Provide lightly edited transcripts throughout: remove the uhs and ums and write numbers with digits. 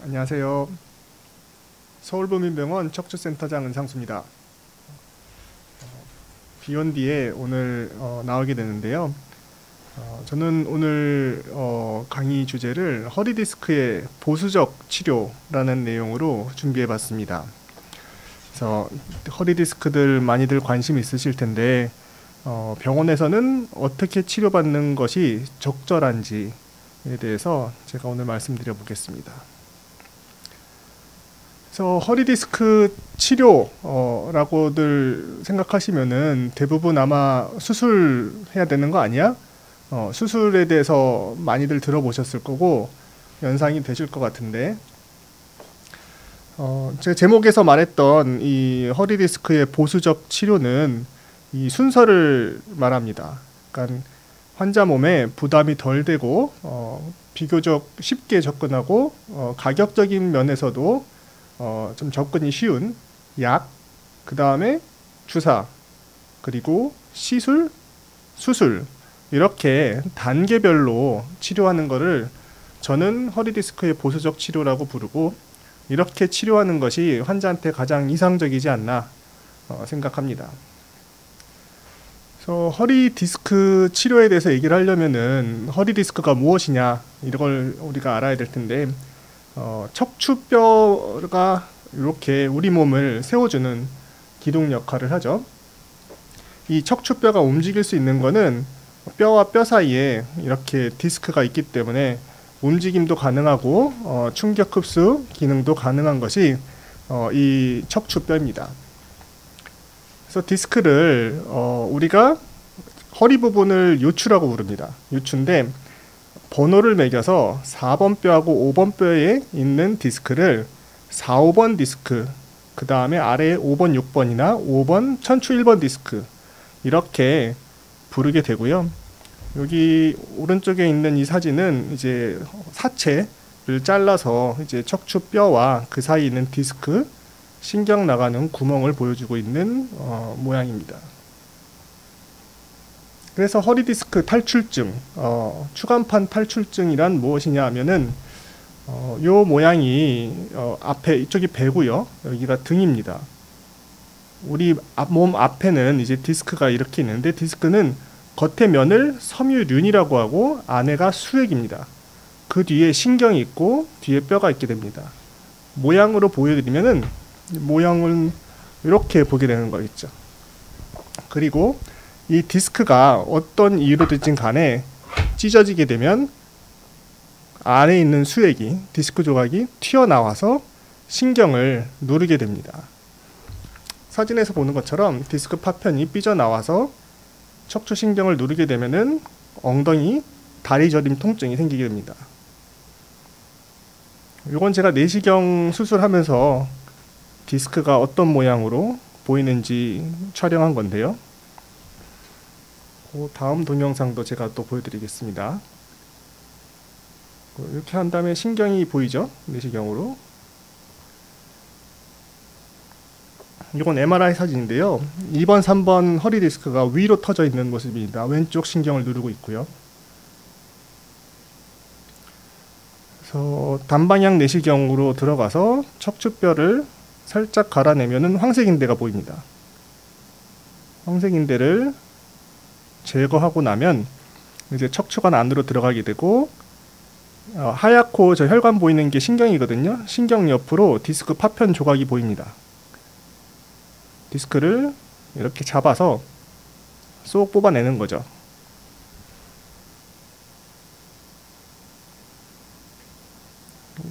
안녕하세요. 서울부민병원 척추센터장 은상수입니다. 비욘디에 오늘 나오게 되는데요. 저는 오늘 강의 주제를 허리디스크의 보수적 치료라는 내용으로 준비해 봤습니다. 그래서 허리디스크들 많이들 관심 있으실 텐데 병원에서는 어떻게 치료받는 것이 적절한지에 대해서 제가 오늘 말씀드려 보겠습니다. 그래서 허리디스크 치료라고들 생각하시면은 대부분 아마 수술해야 되는 거 아니야? 수술에 대해서 많이들 들어보셨을 거고 연상이 되실 것 같은데 제 제목에서 말했던 이 허리디스크의 보수적 치료는 이 순서를 말합니다. 그러니까 환자 몸에 부담이 덜 되고 비교적 쉽게 접근하고 가격적인 면에서도 좀 접근이 쉬운 약, 그 다음에 주사, 그리고 시술, 수술 이렇게 단계별로 치료하는 것을 저는 허리디스크의 보수적 치료라고 부르고 이렇게 치료하는 것이 환자한테 가장 이상적이지 않나 생각합니다. 그래서 허리디스크 치료에 대해서 얘기를 하려면은 허리디스크가 무엇이냐 이걸 우리가 알아야 될 텐데 척추뼈가 이렇게 우리 몸을 세워주는 기둥 역할을 하죠. 이 척추뼈가 움직일 수 있는 거는 뼈와 뼈 사이에 이렇게 디스크가 있기 때문에 움직임도 가능하고 충격 흡수 기능도 가능한 것이 이 척추뼈입니다. 그래서 디스크를 우리가 허리 부분을 요추라고 부릅니다. 요추인데 번호를 매겨서 4번 뼈하고 5번 뼈에 있는 디스크를 4, 5번 디스크, 그 다음에 아래에 5번, 6번이나 5번, 천추 1번 디스크 이렇게 부르게 되고요. 여기 오른쪽에 있는 이 사진은 이제 사체를 잘라서 이제 척추뼈와 그 사이에 있는 디스크, 신경 나가는 구멍을 보여주고 있는 모양입니다. 그래서 허리디스크 탈출증, 추간판 탈출증이란 무엇이냐 하면은 요 모양이 앞에 이쪽이 배고요. 여기가 등입니다. 우리 몸 앞에는 이제 디스크가 이렇게 있는데 디스크는 겉의 면을 섬유륜이라고 하고 안에가 수액입니다. 그 뒤에 신경이 있고 뒤에 뼈가 있게 됩니다. 모양으로 보여드리면은 모양은 이렇게 보게 되는 거겠죠. 그리고 이 디스크가 어떤 이유로든지 간에 찢어지게 되면 안에 있는 수액이 디스크 조각이 튀어나와서 신경을 누르게 됩니다. 사진에서 보는 것처럼 디스크 파편이 삐져나와서 척추신경을 누르게 되면은 엉덩이 다리 저림 통증이 생기게 됩니다. 이건 제가 내시경 수술하면서 디스크가 어떤 모양으로 보이는지 촬영한 건데요. 다음 동영상도 제가 또 보여드리겠습니다. 이렇게 한 다음에 신경이 보이죠? 내시경으로. 이건 MRI 사진인데요. 2번, 3번 허리 디스크가 위로 터져 있는 모습입니다. 왼쪽 신경을 누르고 있고요. 그래서 단방향 내시경으로 들어가서 척추뼈를 살짝 갈아내면은 황색인대가 보입니다. 황색인대를 제거하고 나면 이제 척추관 안으로 들어가게 되고 하얗고 저 혈관 보이는 게 신경이거든요. 신경 옆으로 디스크 파편 조각이 보입니다. 디스크를 이렇게 잡아서 쏙 뽑아내는 거죠.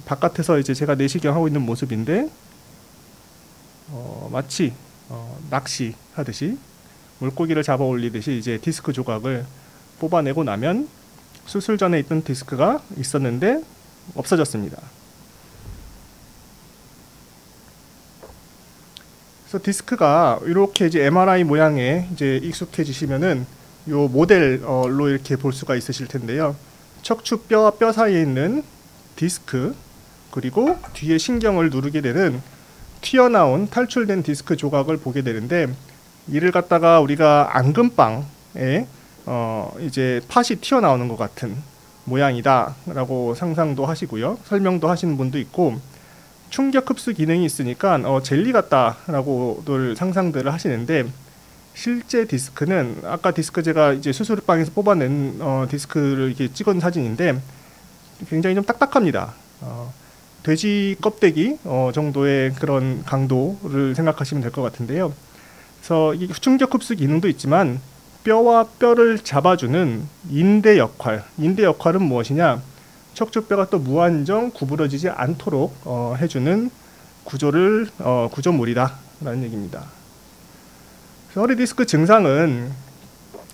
바깥에서 이제 제가 내시경 하고 있는 모습인데 마치 낚시 하듯이 물고기를 잡아 올리듯이 이제 디스크 조각을 뽑아내고 나면 수술 전에 있던 디스크가 있었는데 없어졌습니다. 그래서 디스크가 이렇게 이제 MRI 모양에 이제 익숙해지시면은 요 모델로 이렇게 볼 수가 있으실 텐데요. 척추뼈와 뼈 사이에 있는 디스크 그리고 뒤에 신경을 누르게 되는 튀어나온 탈출된 디스크 조각을 보게 되는데 이를 갖다가 우리가 앙금빵에 이제 팥이 튀어나오는 것 같은 모양이다 라고 상상도 하시고요, 설명도 하시는 분도 있고, 충격 흡수 기능이 있으니까 젤리 같다 라고들 상상들을 하시는데, 실제 디스크는 아까 디스크 제가 이제 수술방에서 뽑아낸 디스크를 이렇게 찍은 사진인데 굉장히 좀 딱딱합니다. 돼지 껍데기 정도의 그런 강도를 생각하시면 될 것 같은데요. 그래서 이 충격 흡수 기능도 있지만 뼈와 뼈를 잡아주는 인대 역할은 무엇이냐? 척추뼈가 또 무한정 구부러지지 않도록 해주는 구조물이다 라는 얘기입니다. 허리 디스크 증상은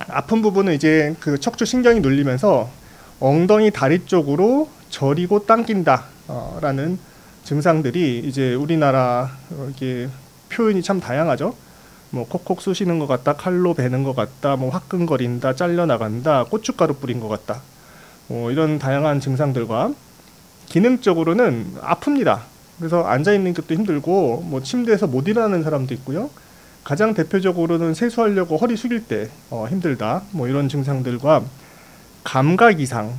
아픈 부분은 이제 그 척추 신경이 눌리면서 엉덩이 다리 쪽으로 저리고 당긴다 라는 증상들이 이제 우리나라 이렇게 표현이 참 다양하죠. 뭐 콕콕 쑤시는 것 같다, 칼로 베는 것 같다, 뭐 화끈거린다, 잘려나간다, 고춧가루 뿌린 것 같다, 이런 다양한 증상들과 기능적으로는 아픕니다. 그래서 앉아있는 것도 힘들고 뭐 침대에서 못 일어나는 사람도 있고요. 가장 대표적으로는 세수하려고 허리 숙일 때 힘들다, 뭐 이런 증상들과 감각 이상,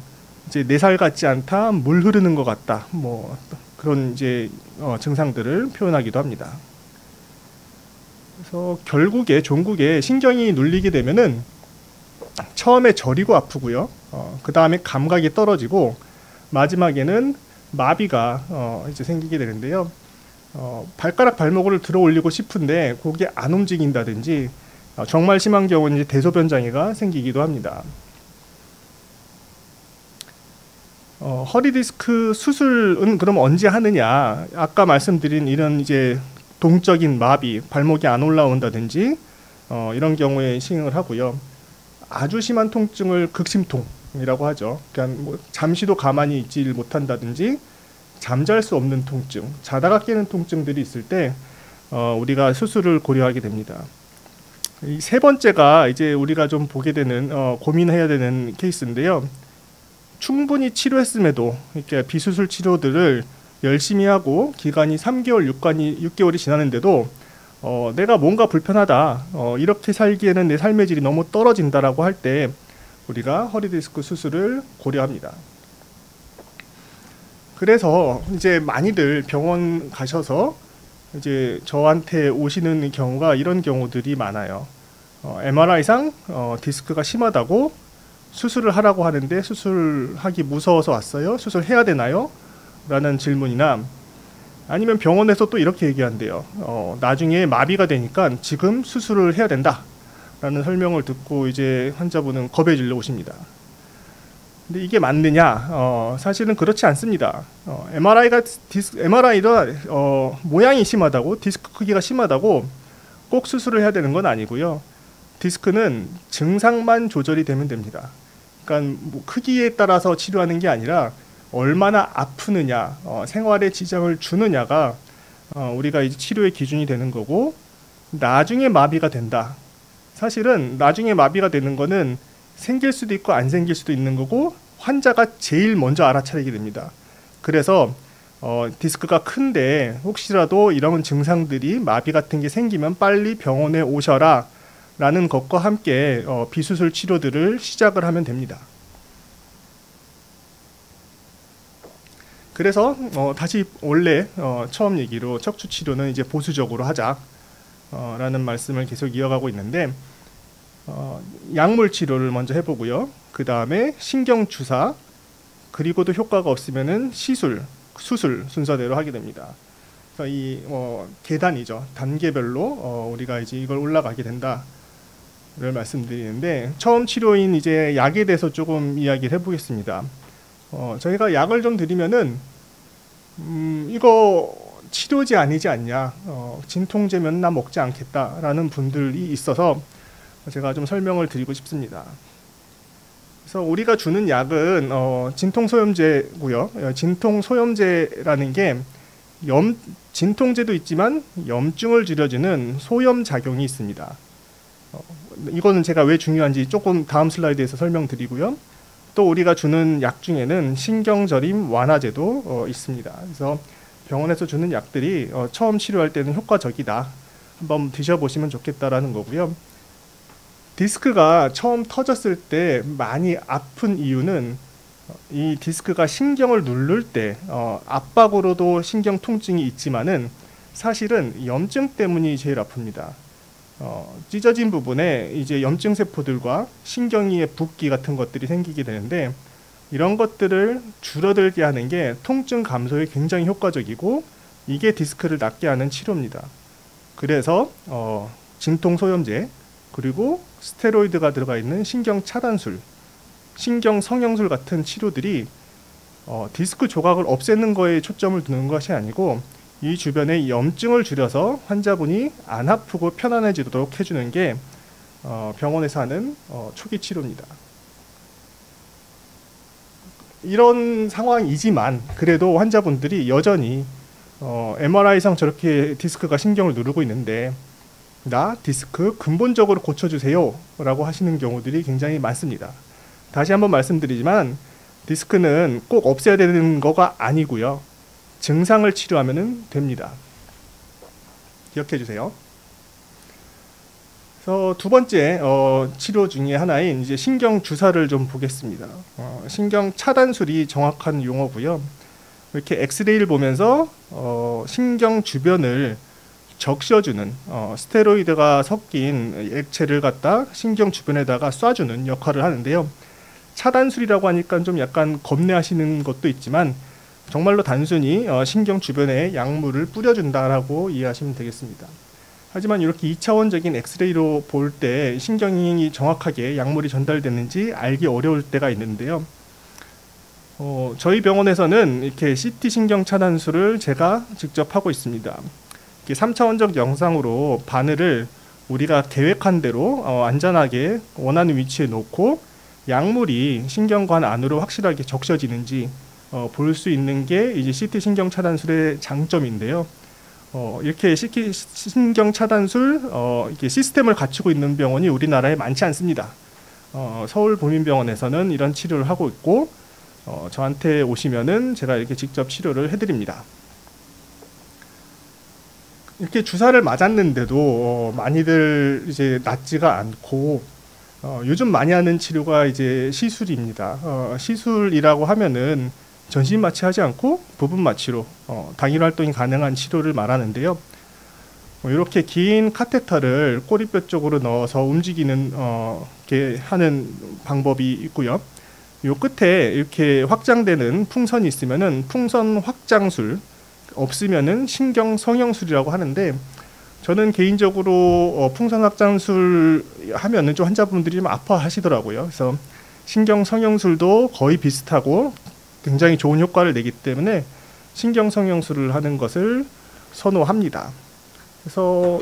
이제 4살 같지 않다, 물 흐르는 것 같다, 뭐 그런 이제 증상들을 표현하기도 합니다. 그래서 결국에 종국에 신경이 눌리게 되면은 처음에 저리고 아프고요, 그 다음에 감각이 떨어지고 마지막에는 마비가 이제 생기게 되는데요. 발가락 발목을 들어 올리고 싶은데 그게 안 움직인다든지, 정말 심한 경우는 이제 대소변 장애가 생기기도 합니다. 허리 디스크 수술은 그럼 언제 하느냐? 아까 말씀드린 이런 이제 동적인 마비, 발목이 안 올라온다든지 이런 경우에 시행을 하고요. 아주 심한 통증을 극심통이라고 하죠. 그러니까 뭐 잠시도 가만히 있지 못한다든지 잠잘 수 없는 통증, 자다가 깨는 통증들이 있을 때 우리가 수술을 고려하게 됩니다. 이 세 번째가 이제 우리가 좀 보게 되는 고민해야 되는 케이스인데요. 충분히 치료했음에도 이렇게 비수술 치료들을 열심히 하고 기간이 3개월, 6개월이 지났는데도 내가 뭔가 불편하다, 이렇게 살기에는 내 삶의 질이 너무 떨어진다라고 할 때 우리가 허리 디스크 수술을 고려합니다. 그래서 이제 많이들 병원 가셔서 이제 저한테 오시는 경우가 이런 경우들이 많아요. MRI상 디스크가 심하다고 수술을 하라고 하는데 수술하기 무서워서 왔어요. 수술해야 되나요? 라는 질문이나, 아니면 병원에서 또 이렇게 얘기한대요. 나중에 마비가 되니까 지금 수술을 해야 된다 라는 설명을 듣고 이제 환자분은 겁에 질려 오십니다. 근데 이게 맞느냐? 사실은 그렇지 않습니다. MRI가 모양이 심하다고, 디스크 크기가 심하다고 꼭 수술을 해야 되는 건 아니고요. 디스크는 증상만 조절이 되면 됩니다. 그러니까 뭐 크기에 따라서 치료하는 게 아니라 얼마나 아프느냐, 생활에 지장을 주느냐가 우리가 이제 치료의 기준이 되는 거고, 나중에 마비가 된다. 사실은 나중에 마비가 되는 거는 생길 수도 있고 안 생길 수도 있는 거고, 환자가 제일 먼저 알아차리게 됩니다. 그래서 디스크가 큰데 혹시라도 이런 증상들이 마비 같은 게 생기면 빨리 병원에 오셔라 라는 것과 함께 비수술 치료들을 시작을 하면 됩니다. 그래서 다시 원래 처음 얘기로 척추 치료는 이제 보수적으로 하자 라는 말씀을 계속 이어가고 있는데, 약물 치료를 먼저 해보고요. 그 다음에 신경 주사, 그리고도 효과가 없으면은 수술 순서대로 하게 됩니다. 그래서 이 계단이죠. 단계별로 우리가 이제 이걸 올라가게 된다를 말씀드리는데, 처음 치료인 이제 약에 대해서 조금 이야기를 해보겠습니다. 저희가 약을 좀 드리면은 이거 치료제 아니지 않냐, 진통제면 나 먹지 않겠다라는 분들이 있어서 제가 좀 설명을 드리고 싶습니다. 그래서 우리가 주는 약은 진통소염제고요. 진통소염제라는 게 진통제도 있지만 염증을 줄여주는 소염작용이 있습니다. 이거는 제가 왜 중요한지 조금 다음 슬라이드에서 설명드리고요. 또 우리가 주는 약 중에는 신경저림 완화제도 있습니다. 그래서 병원에서 주는 약들이 처음 치료할 때는 효과적이다, 한번 드셔보시면 좋겠다라는 거고요. 디스크가 처음 터졌을 때 많이 아픈 이유는 이 디스크가 신경을 누를 때 압박으로도 신경 통증이 있지만은 사실은 염증 때문이 제일 아픕니다. 찢어진 부분에 이제 염증 세포들과 신경위의 붓기 같은 것들이 생기게 되는데, 이런 것들을 줄어들게 하는 게 통증 감소에 굉장히 효과적이고, 이게 디스크를 낫게 하는 치료입니다. 그래서 진통 소염제, 그리고 스테로이드가 들어가 있는 신경 차단술, 신경 성형술 같은 치료들이 디스크 조각을 없애는 거에 초점을 두는 것이 아니고, 이 주변의 염증을 줄여서 환자분이 안 아프고 편안해지도록 해주는 게 병원에서 하는 초기 치료입니다. 이런 상황이지만 그래도 환자분들이 여전히 MRI상 저렇게 디스크가 신경을 누르고 있는데 나 디스크 근본적으로 고쳐주세요 라고 하시는 경우들이 굉장히 많습니다. 다시 한번 말씀드리지만 디스크는 꼭 없애야 되는 거가 아니고요, 증상을 치료하면 됩니다. 기억해 주세요. 그래서 두 번째 치료 중에 하나인 이제 신경 주사를 좀 보겠습니다. 신경 차단술이 정확한 용어고요. 이렇게 엑스레이를 보면서 신경 주변을 적셔주는 스테로이드가 섞인 액체를 갖다 신경 주변에다가 쏴주는 역할을 하는데요. 차단술이라고 하니까 좀 약간 겁내하시는 것도 있지만 정말로 단순히 신경 주변에 약물을 뿌려준다라고 이해하시면 되겠습니다. 하지만 이렇게 2차원적인 엑스레이로 볼 때 신경이 정확하게 약물이 전달됐는지 알기 어려울 때가 있는데요. 저희 병원에서는 이렇게 CT 신경 차단술을 제가 직접 하고 있습니다. 3차원적 영상으로 바늘을 우리가 계획한 대로 안전하게 원하는 위치에 놓고 약물이 신경관 안으로 확실하게 적셔지는지 볼 수 있는 게 이제 CT 신경 차단술의 장점인데요. 이렇게 CT 신경 차단술 이렇게 시스템을 갖추고 있는 병원이 우리나라에 많지 않습니다. 서울 보민병원에서는 이런 치료를 하고 있고, 저한테 오시면은 제가 이렇게 직접 치료를 해드립니다. 이렇게 주사를 맞았는데도 많이들 이제 낫지가 않고, 요즘 많이 하는 치료가 이제 시술입니다. 시술이라고 하면은 전신 마취하지 않고 부분 마취로 당일 활동이 가능한 치료를 말하는데요. 이렇게 긴 카테터를 꼬리뼈 쪽으로 넣어서 움직이는 이렇게 하는 방법이 있고요. 요 끝에 이렇게 확장되는 풍선이 있으면은 풍선 확장술, 없으면은 신경 성형술이라고 하는데, 저는 개인적으로 풍선 확장술 하면은 좀 환자분들이 좀 아파하시더라고요. 그래서 신경 성형술도 거의 비슷하고 굉장히 좋은 효과를 내기 때문에 신경 성형술을 하는 것을 선호합니다. 그래서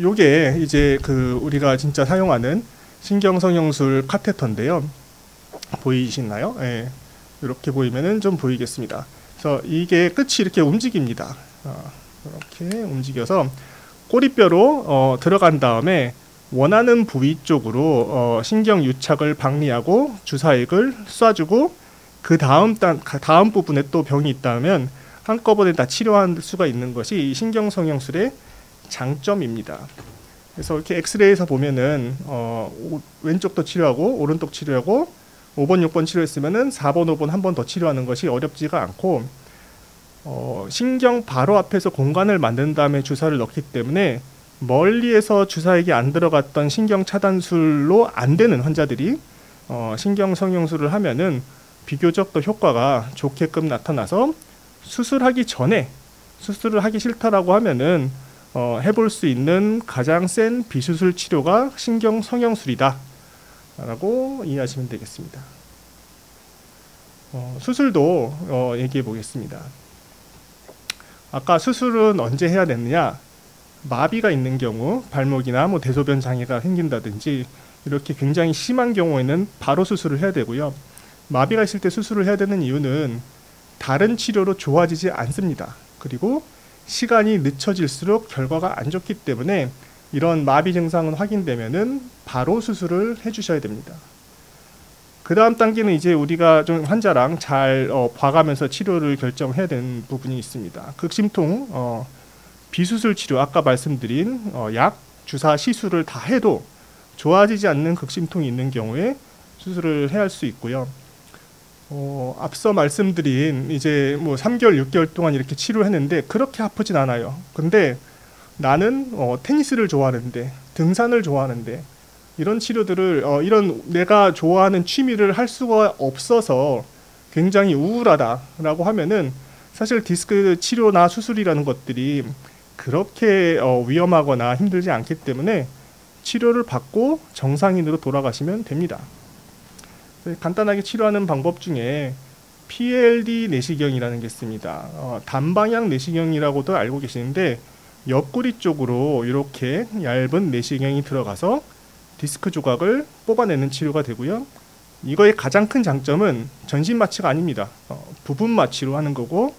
요게 이제 우리가 진짜 사용하는 신경 성형술 카테터인데요. 보이시나요? 네. 이렇게 보이면은 좀 보이겠습니다. 그래서 이게 끝이 이렇게 움직입니다. 이렇게 움직여서 꼬리뼈로 들어간 다음에 원하는 부위 쪽으로 신경 유착을 박리하고 주사액을 쏴주고, 그 다음 부분에 또 병이 있다면 한꺼번에 다 치료할 수가 있는 것이 이 신경 성형술의 장점입니다. 그래서 이렇게 엑스레이에서 보면은 왼쪽도 치료하고 오른쪽 치료하고 5번, 6번 치료했으면은 4번, 5번 한 번 더 치료하는 것이 어렵지가 않고, 신경 바로 앞에서 공간을 만든 다음에 주사를 넣기 때문에 멀리에서 주사액이 안 들어갔던 신경 차단술로 안 되는 환자들이 신경 성형술을 하면은 비교적 더 효과가 좋게끔 나타나서, 수술하기 전에 수술을 하기 싫다라고 하면은 해볼 수 있는 가장 센 비수술 치료가 신경 성형술이다 라고 이해하시면 되겠습니다. 수술도 얘기해 보겠습니다. 아까 수술은 언제 해야 되느냐, 마비가 있는 경우, 발목이나 대소변 장애가 생긴다든지 이렇게 굉장히 심한 경우에는 바로 수술을 해야 되고요. 마비가 있을 때 수술을 해야 되는 이유는 다른 치료로 좋아지지 않습니다. 그리고 시간이 늦춰질수록 결과가 안 좋기 때문에 이런 마비 증상은 확인되면은 바로 수술을 해주셔야 됩니다. 그 다음 단계는 이제 우리가 좀 환자랑 잘 봐가면서 치료를 결정해야 되는 부분이 있습니다. 극심통 비수술 치료, 아까 말씀드린 약, 주사, 시술을 다 해도 좋아지지 않는 극심통이 있는 경우에 수술을 해야 할 수 있고요. 앞서 말씀드린 이제 뭐 3개월, 6개월 동안 이렇게 치료했는데 그렇게 아프진 않아요. 근데 나는 테니스를 좋아하는데, 등산을 좋아하는데, 이런 치료들을 이런 내가 좋아하는 취미를 할 수가 없어서 굉장히 우울하다라고 하면은 사실 디스크 치료나 수술이라는 것들이 그렇게 위험하거나 힘들지 않기 때문에 치료를 받고 정상인으로 돌아가시면 됩니다. 간단하게 치료하는 방법 중에 PLD 내시경이라는 게 있습니다. 단방향 내시경이라고도 알고 계시는데 옆구리 쪽으로 이렇게 얇은 내시경이 들어가서 디스크 조각을 뽑아내는 치료가 되고요. 이거의 가장 큰 장점은 전신 마취가 아닙니다. 부분 마취로 하는 거고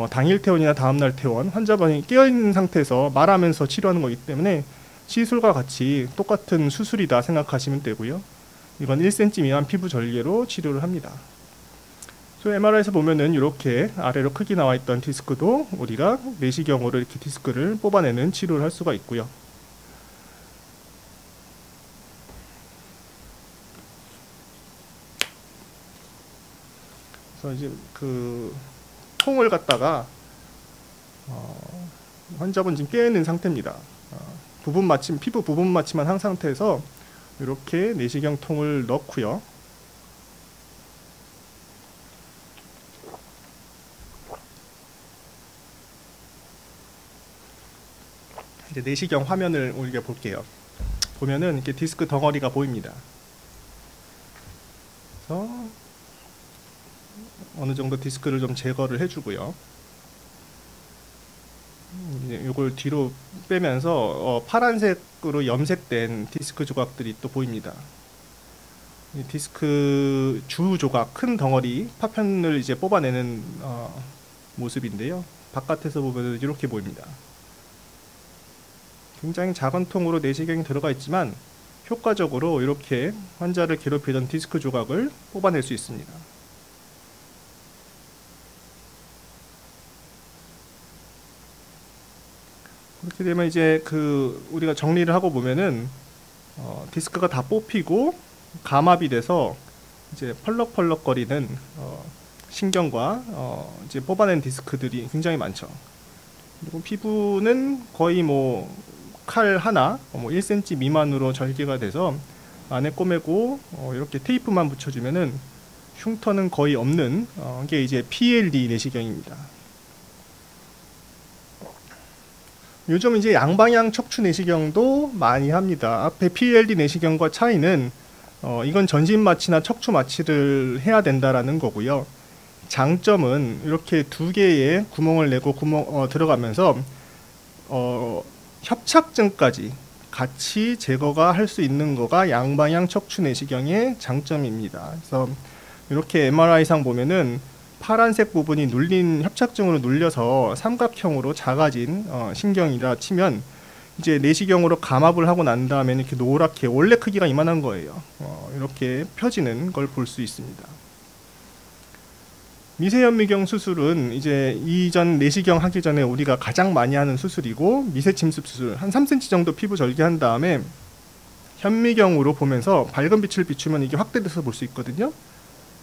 당일 퇴원이나 다음날 퇴원, 환자분이 깨어있는 상태에서 말하면서 치료하는 거기 때문에 시술과 같이 똑같은 수술이다 생각하시면 되고요. 이건 1cm 미만 피부 절개로 치료를 합니다. MRI에서 보면은 이렇게 아래로 크게 나와 있던 디스크도 우리가 내시경으로 이렇게 디스크를 뽑아내는 치료를 할 수가 있고요. 그래서 이제 그 통을 갖다가 환자분 지금 깨어있는 상태입니다. 부분 마취, 피부 부분 마취만 한 상태에서 이렇게 내시경 통을 넣고요. 이제 내시경 화면을 우리가 볼게요. 보면은 이렇게 디스크 덩어리가 보입니다. 그래서 어느 정도 디스크를 좀 제거를 해주고요. 이걸 뒤로 빼면서 파란색으로 염색된 디스크 조각들이 또 보입니다. 이 디스크 주 조각, 큰 덩어리 파편을 이제 뽑아내는 모습인데요. 바깥에서 보면 이렇게 보입니다. 굉장히 작은 통으로 내시경이 들어가 있지만 효과적으로 이렇게 환자를 괴롭히던 디스크 조각을 뽑아낼 수 있습니다. 그렇게 되면 이제 우리가 정리를 하고 보면은 디스크가 다 뽑히고 감압이 돼서 이제 펄럭펄럭거리는 신경과 이제 뽑아낸 디스크들이 굉장히 많죠. 그리고 피부는 거의 뭐 칼 하나, 1cm 미만으로 절개가 돼서 안에 꼬매고 이렇게 테이프만 붙여주면은 흉터는 거의 없는 게 이제 PLD 내시경입니다. 요즘 이제 양방향 척추 내시경도 많이 합니다. 앞에 PLD 내시경과 차이는 이건 전신 마취나 척추 마취를 해야 된다라는 거고요. 장점은 이렇게 두 개의 구멍을 내고 들어가면서 협착증까지 같이 제거가 할 수 있는 거가 양방향 척추 내시경의 장점입니다. 그래서 이렇게 MRI상 보면은 파란색 부분이 눌린 협착증으로 눌려서 삼각형으로 작아진 신경이라 치면 이제 내시경으로 감압을 하고 난 다음에 이렇게 노랗게 원래 크기가 이만한 거예요. 이렇게 펴지는 걸 볼 수 있습니다. 미세현미경 수술은 이제 이전 내시경 하기 전에 우리가 가장 많이 하는 수술이고, 미세침습 수술 한 3cm 정도 피부 절개한 다음에 현미경으로 보면서 밝은 빛을 비추면 이게 확대돼서 볼 수 있거든요.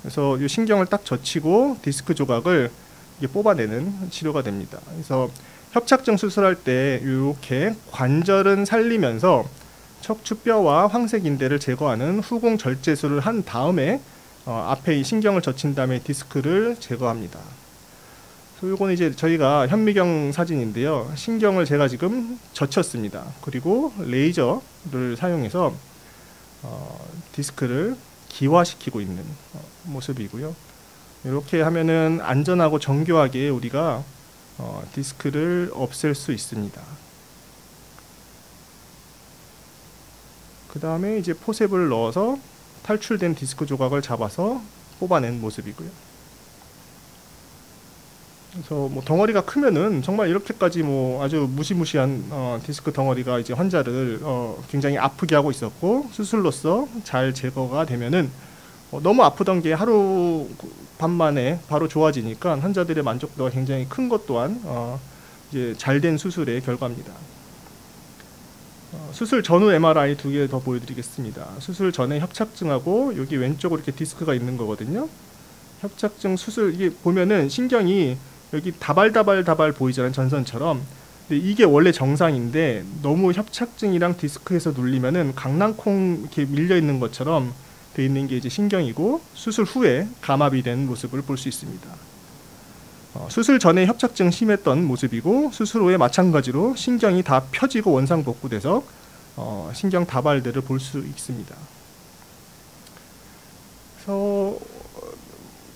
그래서 이 신경을 딱 젖히고 디스크 조각을 이게 뽑아내는 치료가 됩니다. 그래서 협착증 수술할 때 이렇게 관절은 살리면서 척추뼈와 황색인대를 제거하는 후공 절제술을 한 다음에 앞에 이 신경을 젖힌 다음에 디스크를 제거합니다. 이거는 이제 저희가 현미경 사진인데요. 신경을 제가 지금 젖혔습니다. 그리고 레이저를 사용해서 디스크를 기화시키고 있는 모습이고요. 이렇게 하면은 안전하고 정교하게 우리가 디스크를 없앨 수 있습니다. 그 다음에 이제 포셉을 넣어서 탈출된 디스크 조각을 잡아서 뽑아낸 모습이고요. 그래서 뭐 덩어리가 크면은 정말 이렇게까지 뭐 아주 무시무시한 디스크 덩어리가 이제 환자를 굉장히 아프게 하고 있었고, 수술로서 잘 제거가 되면은 너무 아프던 게 하루 반 만에 바로 좋아지니까 환자들의 만족도가 굉장히 큰 것 또한 이제 잘된 수술의 결과입니다. 수술 전후 MRI 두 개 더 보여드리겠습니다. 수술 전에 협착증하고 여기 왼쪽으로 이렇게 디스크가 있는 거거든요. 협착증 수술 이게 보면은 신경이 여기 다발다발 보이잖아요. 전선처럼. 근데 이게 원래 정상인데 너무 협착증이랑 디스크에서 눌리면은 강낭콩 이렇게 밀려 있는 것처럼 돼 있는 게 이제 신경이고 수술 후에 감압이 된 모습을 볼 수 있습니다. 수술 전에 협착증 심했던 모습이고 수술 후에 마찬가지로 신경이 다 펴지고 원상복구돼서 신경 다발들을 볼 수 있습니다. 그래서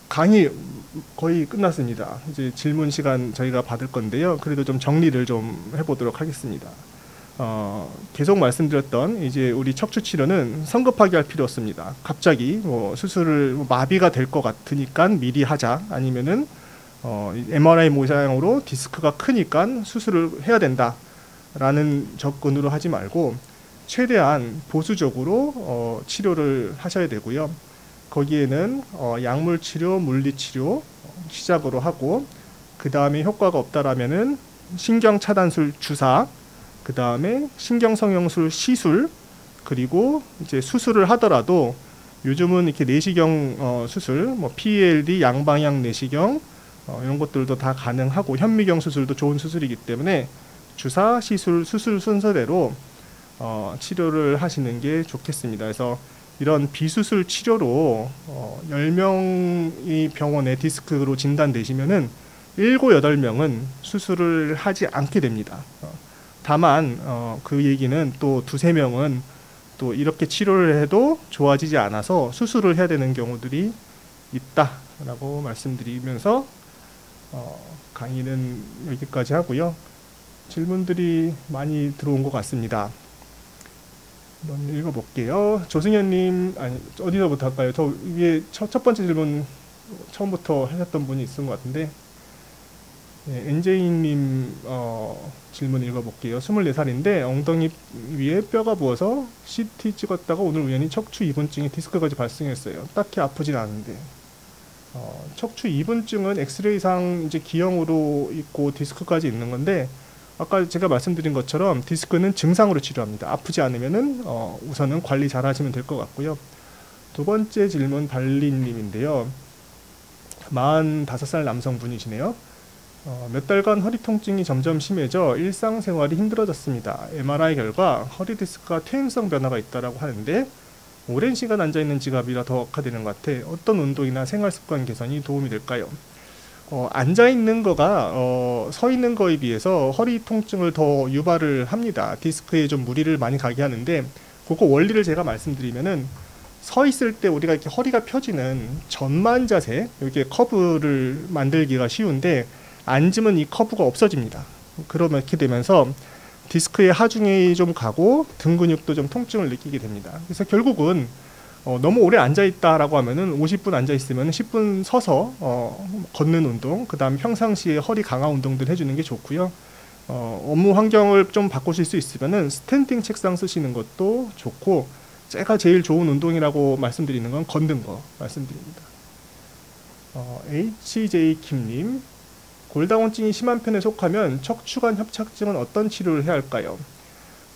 강의 거의 끝났습니다. 이제 질문 시간 저희가 받을 건데요. 그래도 좀 정리를 좀 해보도록 하겠습니다. 계속 말씀드렸던 이제 우리 척추 치료는 성급하게 할 필요 없습니다. 갑자기 뭐 수술을 마비가 될 것 같으니까 미리 하자, 아니면은 MRI 모양으로 디스크가 크니까 수술을 해야 된다라는 접근으로 하지 말고 최대한 보수적으로 치료를 하셔야 되고요. 거기에는 약물 치료, 물리 치료 시작으로 하고, 그 다음에 효과가 없다라면은 신경 차단술 주사, 그 다음에 신경 성형술 시술, 그리고 이제 수술을 하더라도 요즘은 이렇게 내시경 수술, 뭐 PLD 양방향 내시경 이런 것들도 다 가능하고, 현미경 수술도 좋은 수술이기 때문에 주사, 시술, 수술 순서대로 치료를 하시는 게 좋겠습니다. 그래서 이런 비수술 치료로 10명이 병원에 디스크로 진단되시면은 7, 8명은 수술을 하지 않게 됩니다. 다만 그 얘기는 또 2, 3명은 또 이렇게 치료를 해도 좋아지지 않아서 수술을 해야 되는 경우들이 있다라고 말씀드리면서 강의는 여기까지 하고요. 질문들이 많이 들어온 것 같습니다. 한번 읽어볼게요. 조승현님, 아니 어디서부터 할까요? 저 위에 첫 번째 질문 처음부터 하셨던 분이 있은 것 같은데, 네, NJ님 질문 읽어볼게요. 24살인데 엉덩이 위에 뼈가 부어서 CT 찍었다가 오늘 우연히 척추 이분증에 디스크까지 발생했어요. 딱히 아프진 않은데 척추 이분증은 엑스레이상 이제 기형으로 있고 디스크까지 있는 건데, 아까 제가 말씀드린 것처럼 디스크는 증상으로 치료합니다. 아프지 않으면은 우선은 관리 잘 하시면 될 것 같고요. 두 번째 질문 발리님인데요. 45살 남성분이시네요. 몇 달간 허리 통증이 점점 심해져 일상생활이 힘들어졌습니다. MRI 결과 허리 디스크가 퇴행성 변화가 있다고 하는데 오랜 시간 앉아있는 지갑이라 더 악화되는 것 같아. 어떤 운동이나 생활습관 개선이 도움이 될까요? 앉아있는 거가 서 있는 거에 비해서 허리 통증을 더 유발을 합니다. 디스크에 좀 무리를 많이 가게 하는데, 그거 원리를 제가 말씀드리면은 서 있을 때 우리가 이렇게 허리가 펴지는 전만 자세, 이렇게 커브를 만들기가 쉬운데 앉으면 이 커브가 없어집니다. 그렇게 되면서 디스크의 하중이 좀 가고 등 근육도 좀 통증을 느끼게 됩니다. 그래서 결국은 너무 오래 앉아있다라고 하면은 50분 앉아있으면 10분 서서 걷는 운동, 그 다음 평상시에 허리 강화 운동들 해주는 게 좋고요. 업무 환경을 좀 바꾸실 수 있으면은 스탠딩 책상 쓰시는 것도 좋고, 제가 제일 좋은 운동이라고 말씀드리는 건 걷는 거 말씀드립니다. HJ 킴님, 골다공증이 심한 편에 속하면 척추관 협착증은 어떤 치료를 해야 할까요?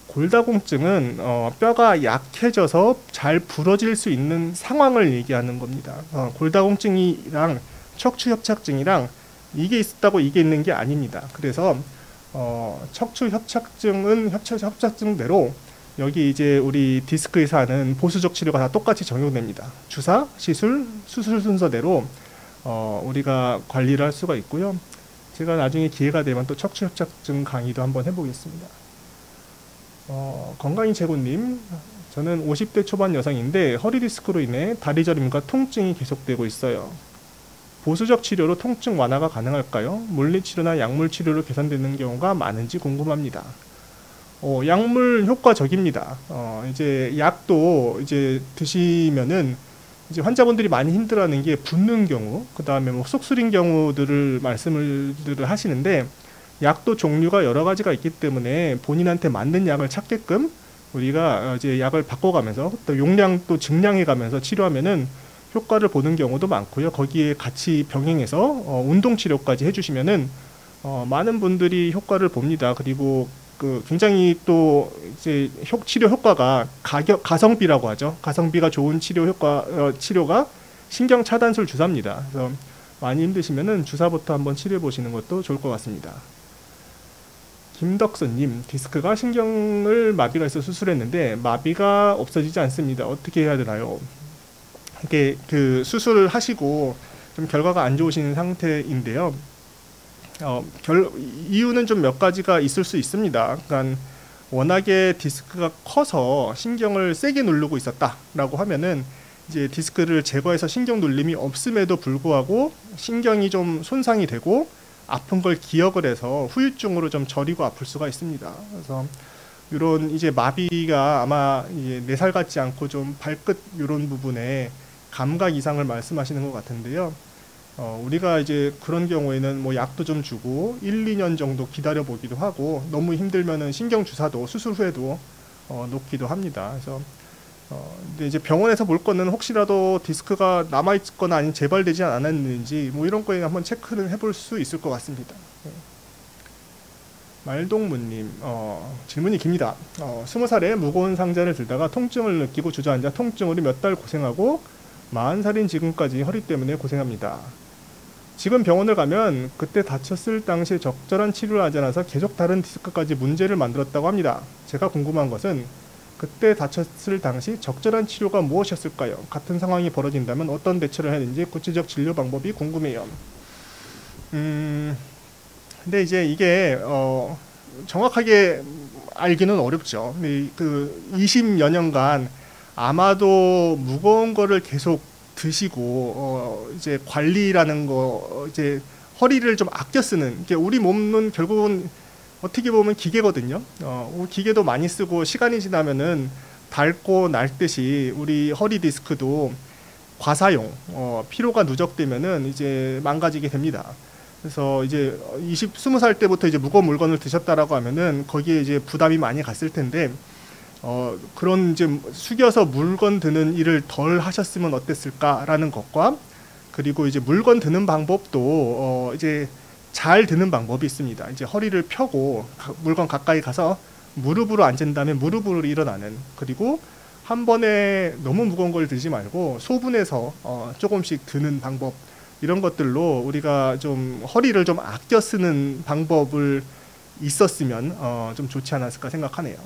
골다공증은 뼈가 약해져서 잘 부러질 수 있는 상황을 얘기하는 겁니다. 골다공증이랑 척추협착증이랑 이게 있다고 이게 있는 게 아닙니다. 그래서 척추협착증은 협착증대로 여기 이제 우리 디스크에서 하는 보수적 치료가 다 똑같이 적용됩니다. 주사, 시술, 수술 순서대로 우리가 관리를 할 수가 있고요. 제가 나중에 기회가 되면 또 척추협착증 강의도 한번 해보겠습니다. 건강이 제고님, 저는 50대 초반 여성인데 허리 디스크로 인해 다리 저림과 통증이 계속되고 있어요. 보수적 치료로 통증 완화가 가능할까요? 물리치료나 약물 치료로 개선되는 경우가 많은지 궁금합니다. 약물 효과적입니다. 이제 약도 이제 드시면은 이제 환자분들이 많이 힘들어하는 게 붓는 경우, 그 다음에 뭐 속 쓰린 경우들을 말씀을 하시는데, 약도 종류가 여러 가지가 있기 때문에 본인한테 맞는 약을 찾게끔 우리가 이제 약을 바꿔가면서 또 용량도 증량해가면서 치료하면은 효과를 보는 경우도 많고요. 거기에 같이 병행해서 운동 치료까지 해주시면은 많은 분들이 효과를 봅니다. 그리고 그 굉장히 또 이제 치료 효과가 가성비라고 하죠. 가성비가 좋은 치료 효과 치료가 신경 차단술 주사입니다. 그래서 많이 힘드시면은 주사부터 한번 치료해 보시는 것도 좋을 것 같습니다. 김덕선님, 디스크가 신경을 마비가 있어 수술했는데 마비가 없어지지 않습니다. 어떻게 해야 되나요? 이게 그 수술을 하시고 좀 결과가 안 좋으신 상태인데요. 이유는 좀 몇 가지가 있을 수 있습니다. 그러니까 워낙에 디스크가 커서 신경을 세게 누르고 있었다라고 하면은 이제 디스크를 제거해서 신경 눌림이 없음에도 불구하고 신경이 좀 손상이 되고 아픈 걸 기억을 해서 후유증으로 좀 저리고 아플 수가 있습니다. 그래서 이런 이제 마비가 아마 이제 4살 같지 않고 좀 발끝 이런 부분에 감각 이상을 말씀하시는 것 같은데요. 우리가 이제 그런 경우에는 뭐 약도 좀 주고 1, 2년 정도 기다려 보기도 하고 너무 힘들면은 신경 주사도 수술 후에도 놓기도 합니다. 그래서 근데 이제 병원에서 볼 거는 혹시라도 디스크가 남아있거나 아니면 재발되지 않았는지 뭐 이런 거에 한번 체크를 해볼 수 있을 것 같습니다. 말동무님, 질문이 깁니다. 20살에 무거운 상자를 들다가 통증을 느끼고 주저앉아 통증으로 몇 달 고생하고 40살인 지금까지 허리 때문에 고생합니다. 지금 병원을 가면 그때 다쳤을 당시에 적절한 치료를 하지 않아서 계속 다른 디스크까지 문제를 만들었다고 합니다. 제가 궁금한 것은 그때 다쳤을 당시 적절한 치료가 무엇이었을까요? 같은 상황이 벌어진다면 어떤 대처를 해야 하는지 구체적 진료 방법이 궁금해요. 근데 이제 이게 정확하게 알기는 어렵죠. 그 20여 년간 아마도 무거운 거를 계속 드시고 이제 관리라는 거 이제 허리를 좀 아껴 쓰는 게 우리 몸은 결국은 어떻게 보면 기계거든요. 기계도 많이 쓰고 시간이 지나면은 닳고 낡듯이 우리 허리 디스크도 과사용 피로가 누적되면은 이제 망가지게 됩니다. 그래서 이제 20살 때부터 이제 무거운 물건을 드셨다라고 하면은 거기에 이제 부담이 많이 갔을 텐데 그런 이제 숙여서 물건 드는 일을 덜 하셨으면 어땠을까라는 것과 그리고 이제 물건 드는 방법도 이제 잘 드는 방법이 있습니다. 이제 허리를 펴고 물건 가까이 가서 무릎으로 앉은 다음에 무릎으로 일어나는 그리고 한 번에 너무 무거운 걸 들지 말고 소분해서 조금씩 드는 방법 이런 것들로 우리가 좀 허리를 좀 아껴 쓰는 방법을 있었으면 좀 좋지 않았을까 생각하네요.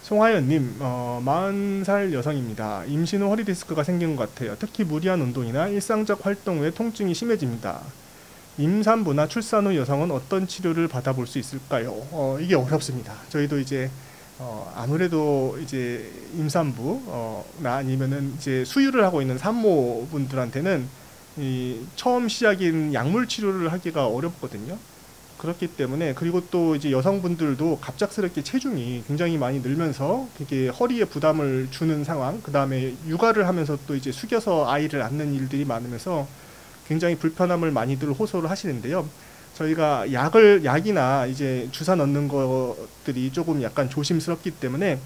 송하연님, 40살 여성입니다. 임신 후 허리 디스크가 생긴 것 같아요. 특히 무리한 운동이나 일상적 활동 후에 통증이 심해집니다. 임산부나 출산 후 여성은 어떤 치료를 받아볼 수 있을까요? 이게 어렵습니다. 저희도 이제 아무래도 이제 임산부나 아니면은 이제 수유를 하고 있는 산모분들한테는 처음 시작인 약물 치료를 하기가 어렵거든요. 그렇기 때문에 그리고 또 이제 여성분들도 갑작스럽게 체중이 굉장히 많이 늘면서 그게 허리에 부담을 주는 상황, 그 다음에 육아를 하면서 또 이제 숙여서 아이를 낳는 일들이 많으면서 굉장히 불편함을 많이들 호소를 하시는데요. 저희가 약이나 이제 주사 넣는 것들이 조금 약간 조심스럽기 때문에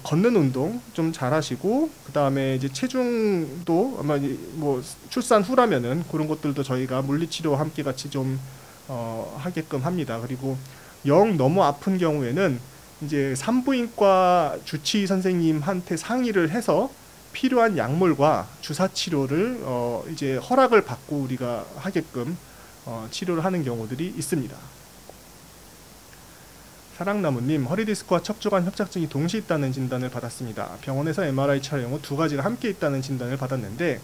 걷는 운동 좀 잘하시고 그 다음에 이제 체중도 아마 뭐 출산 후라면은 그런 것들도 저희가 물리치료와 함께 같이 좀 하게끔 합니다. 그리고 영 너무 아픈 경우에는 이제 산부인과 주치의 선생님한테 상의를 해서 필요한 약물과 주사 치료를 이제 허락을 받고 우리가 하게끔 치료를 하는 경우들이 있습니다. 사랑나무님, 허리디스크와 척추관 협착증이 동시에 있다는 진단을 받았습니다. 병원에서 MRI 촬영 후 2가지가 함께 있다는 진단을 받았는데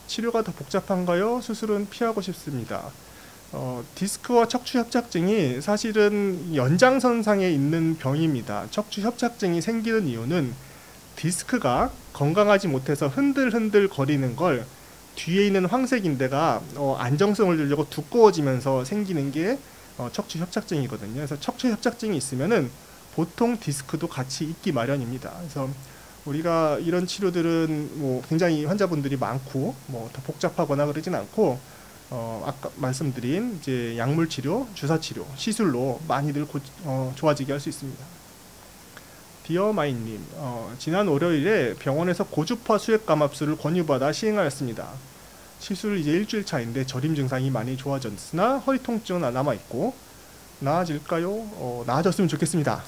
치료가 더 복잡한가요? 수술은 피하고 싶습니다. 디스크와 척추 협착증이 사실은 연장선상에 있는 병입니다. 척추 협착증이 생기는 이유는 디스크가 건강하지 못해서 흔들흔들 거리는 걸 뒤에 있는 황색인대가 안정성을 주려고 두꺼워지면서 생기는 게 척추 협착증이거든요. 그래서 척추 협착증이 있으면은 보통 디스크도 같이 있기 마련입니다. 그래서 우리가 이런 치료들은 뭐 굉장히 환자분들이 많고 뭐 더 복잡하거나 그러진 않고 아까 말씀드린 이제 약물 치료, 주사 치료, 시술로 많이들 좋아지게 할 수 있습니다. 디어마인님, 지난 월요일에 병원에서 고주파 수액감압술을 권유받아 시행하였습니다. 시술 이제 일주일 차인데 저림 증상이 많이 좋아졌으나 허리 통증은 남아있고 나아질까요? 나아졌으면 좋겠습니다.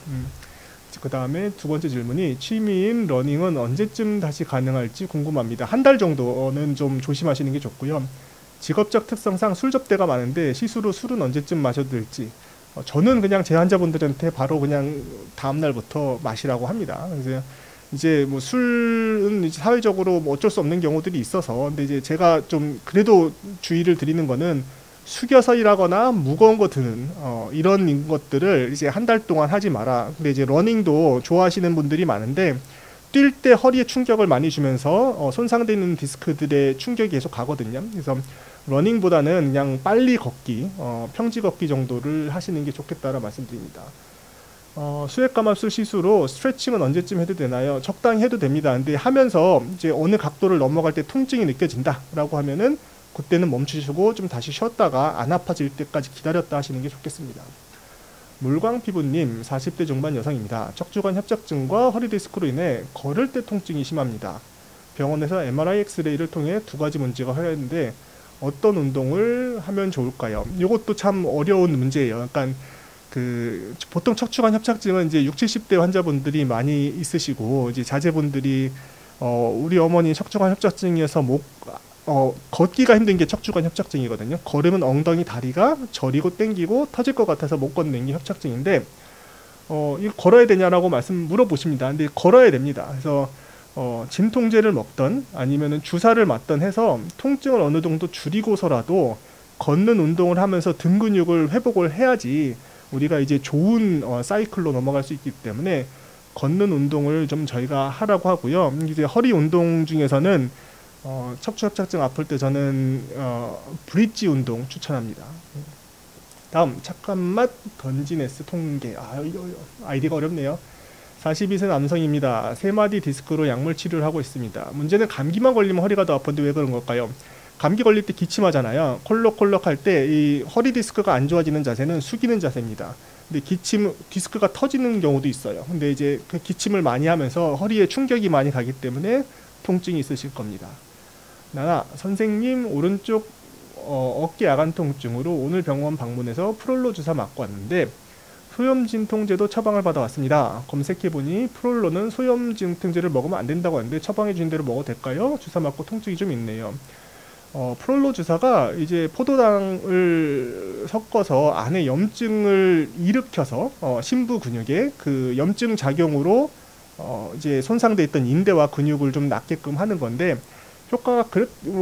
그 다음에 두 번째 질문이 취미인 러닝은 언제쯤 다시 가능할지 궁금합니다. 한 달 정도는 좀 조심하시는 게 좋고요. 직업적 특성상 술 접대가 많은데 시수로 술은 언제쯤 마셔도 될지 저는 그냥 제 환자분들한테 바로 그냥 다음날부터 마시라고 합니다. 그래서 이제 뭐 술은 이제 사회적으로 뭐 어쩔 수 없는 경우들이 있어서 근데 이제 제가 좀 그래도 주의를 드리는 거는 숙여서 일하거나 무거운 거 드는 이런 것들을 이제 한 달 동안 하지 마라. 근데 이제 러닝도 좋아하시는 분들이 많은데 뛸 때 허리에 충격을 많이 주면서 손상되는 디스크들의 충격이 계속 가거든요. 그래서 러닝보다는 그냥 빨리 걷기, 평지 걷기 정도를 하시는 게 좋겠다라 말씀드립니다. 수액감압술 시수로 스트레칭은 언제쯤 해도 되나요? 적당히 해도 됩니다. 근데 하면서 이제 어느 각도를 넘어갈 때 통증이 느껴진다라고 하면은 그때는 멈추시고 좀 다시 쉬었다가 안 아파질 때까지 기다렸다 하시는 게 좋겠습니다. 물광피부님 40대 중반 여성입니다. 척추관 협착증과 허리 디스크로 인해 걸을 때 통증이 심합니다. 병원에서 MRI 엑스레이를 통해 두 가지 문제가 하였는데 어떤 운동을 하면 좋을까요? 이것도 참 어려운 문제예요. 약간 보통 척추관 협착증은 이제 60, 70대 환자분들이 많이 있으시고 이제 자제분들이 우리 어머니 척추관 협착증이어서 걷기가 힘든 게 척추관 협착증이거든요. 걸으면 엉덩이 다리가 저리고 땡기고 터질 것 같아서 못 걷는 게 협착증인데 이거 걸어야 되냐라고 물어보십니다. 근데 걸어야 됩니다. 그래서 진통제를 먹던 아니면은 주사를 맞던 해서 통증을 어느 정도 줄이고서라도 걷는 운동을 하면서 등 근육을 회복을 해야지 우리가 이제 좋은 사이클로 넘어갈 수 있기 때문에 걷는 운동을 좀 저희가 하라고 하고요. 이제 허리 운동 중에서는 척추 협착증 아플 때 저는 브릿지 운동 추천합니다. 다음 착한맛 던지네스 통계. 이거 아이디가 어렵네요. 42세 남성입니다. 3마디 디스크로 약물 치료를 하고 있습니다. 문제는 감기만 걸리면 허리가 더 아픈데 왜 그런 걸까요? 감기 걸릴 때 기침하잖아요. 콜록콜록 할 때 이 허리 디스크가 안 좋아지는 자세는 숙이는 자세입니다. 근데 디스크가 터지는 경우도 있어요. 근데 이제 그 기침을 많이 하면서 허리에 충격이 많이 가기 때문에 통증이 있으실 겁니다. 선생님 오른쪽 어깨 야간 통증으로 오늘 병원 방문해서 프롤로 주사 맞고 왔는데 소염 진통제도 처방을 받아왔습니다. 검색해보니 프롤로는 소염 진통제를 먹으면 안 된다고 하는데 처방해 주신 대로 먹어도 될까요? 주사 맞고 통증이 좀 있네요. 프롤로 주사가 이제 포도당을 섞어서 안에 염증을 일으켜서 심부 근육에 그 염증 작용으로 이제 손상돼 있던 인대와 근육을 좀 낫게끔 하는 건데 효과가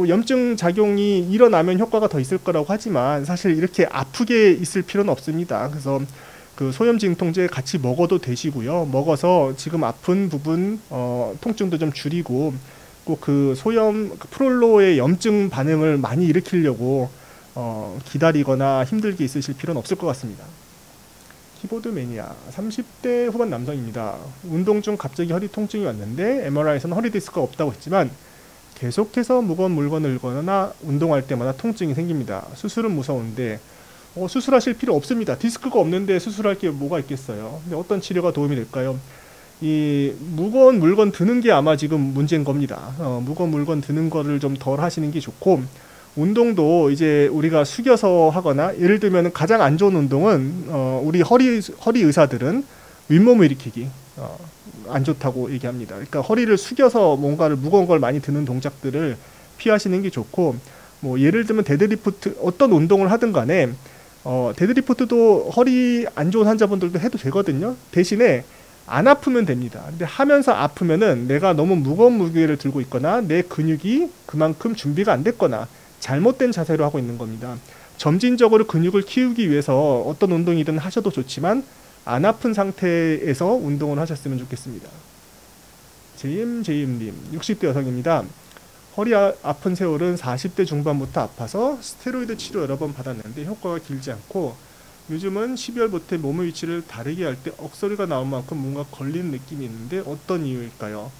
염증 작용이 일어나면 효과가 더 있을 거라고 하지만 사실 이렇게 아프게 있을 필요는 없습니다. 그래서 그 소염 진통제 같이 먹어도 되시고요. 먹어서 지금 아픈 부분 통증도 좀 줄이고 꼭 그 프롤로의 염증 반응을 많이 일으키려고 기다리거나 힘들게 있으실 필요는 없을 것 같습니다. 키보드 매니아 30대 후반 남성입니다. 운동 중 갑자기 허리 통증이 왔는데 MRI에서는 허리 디스크가 없다고 했지만 계속해서 무거운 물건을 들거나 운동할 때마다 통증이 생깁니다. 수술은 무서운데 수술하실 필요 없습니다. 디스크가 없는데 수술할 게 뭐가 있겠어요. 근데 어떤 치료가 도움이 될까요? 이 무거운 물건 드는 게 아마 지금 문제인 겁니다. 무거운 물건 드는 거를 좀 덜 하시는 게 좋고 운동도 이제 우리가 숙여서 하거나 예를 들면 가장 안 좋은 운동은 우리 허리 의사들은 윗몸 일으키기 안 좋다고 얘기합니다. 그러니까 허리를 숙여서 뭔가를 무거운 걸 많이 드는 동작들을 피하시는 게 좋고 뭐 예를 들면 데드리프트 어떤 운동을 하든 간에 데드리프트도 허리 안 좋은 환자분들도 해도 되거든요. 대신에 안 아프면 됩니다. 근데 하면서 아프면은 내가 너무 무거운 무게를 들고 있거나 내 근육이 그만큼 준비가 안 됐거나 잘못된 자세로 하고 있는 겁니다. 점진적으로 근육을 키우기 위해서 어떤 운동이든 하셔도 좋지만 안 아픈 상태에서 운동을 하셨으면 좋겠습니다. JM님 60대 여성입니다. 허리 아픈 세월은 40대 중반부터 아파서 스테로이드 치료 여러 번 받았는데 효과가 길지 않고 요즘은 12월부터 몸의 위치를 다르게 할 때 억소리가 나올 만큼 뭔가 걸리는 느낌이 있는데 어떤 이유일까요?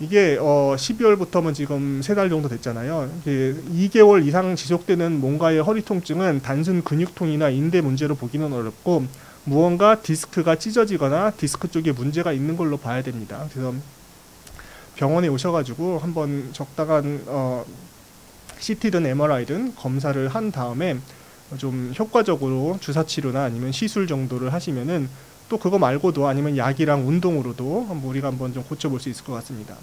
이게 12월부터면 지금 3달 정도 됐잖아요. 2개월 이상 지속되는 뭔가의 허리 통증은 단순 근육통이나 인대 문제로 보기는 어렵고 무언가 디스크가 찢어지거나 디스크 쪽에 문제가 있는 걸로 봐야 됩니다. 그래서 병원에 오셔가지고 한번 적당한 CT든 MRI든 검사를 한 다음에 좀 효과적으로 주사치료나 아니면 시술 정도를 하시면은 또 그거 말고도 아니면 약이랑 운동으로도 우리가 한번 좀 고쳐볼 수 있을 것 같습니다.